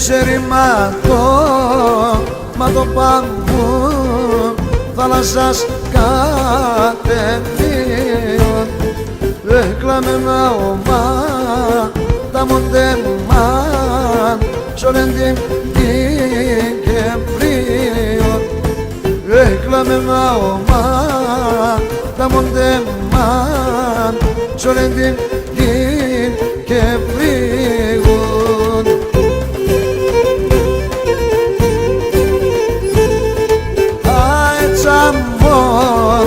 σε ρημάτο, μα το παμπού θάλασσας κατευθείαν. Έκλαμε να ομά τα μοντέμαν σ' όλην την Κυπρίον. Έκλαμε να ομά τα μοντέμαν σ' όλην την Κυπρίον. Αετσαμόρ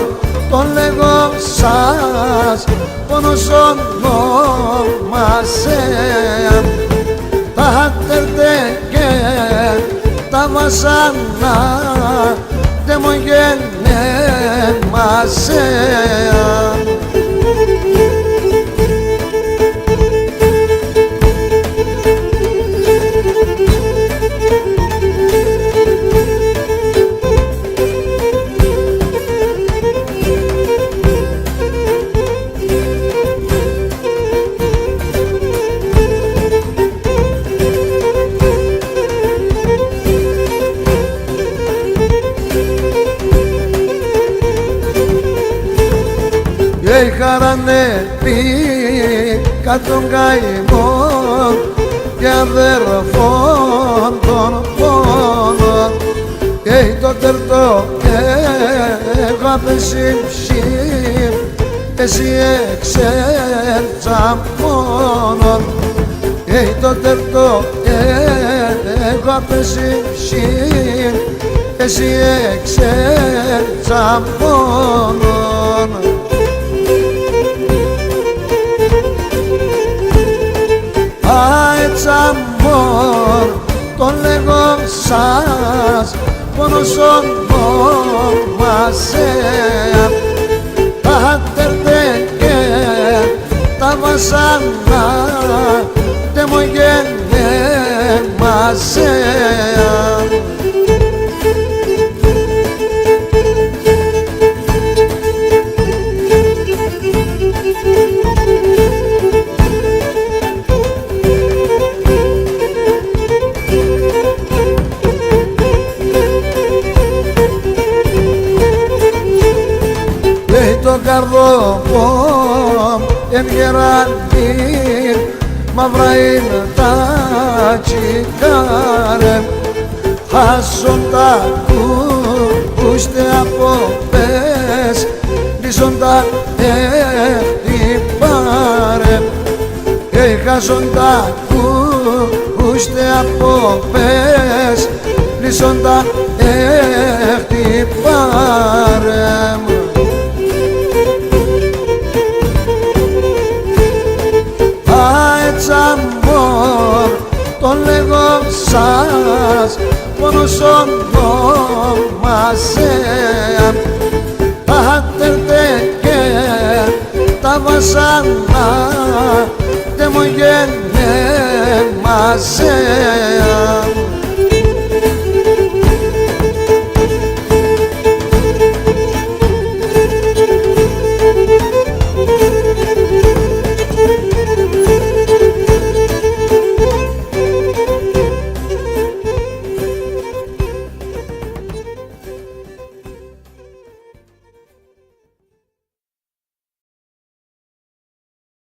τον λέγω σας πόνος ονόμασεν. Τα τερτέ και τα βασανά δε μου γενέμασεν. Είχαρανε πει κατ' τον καημό και αδερφόν τον πόνο. Και το τερτό εγώ απεσύψιμ, εσύ εξέλτσα μόνον. Και το τερτό εγώ απεσύψιμ, εσύ εξέλτσα μόνον. Αετσαμόρ τον λέγω σας πόνος ονόμασεν. Τα τερτέ και τα βασανά δε μου γενέμασεν. Το καρδόπομ εν γερανή μαύρα είναι τα τσικάρε. Χάσοντα κούστε από πες, λύσοντα χτυπάρε. Χάσοντα κούστε από πες, λύσοντα χτυπάρε. Αετσαμόρ τον λέγω σας πόνος ονόμασεν. Τα τερτέ και τα βασανά δε μου γενέμασεν.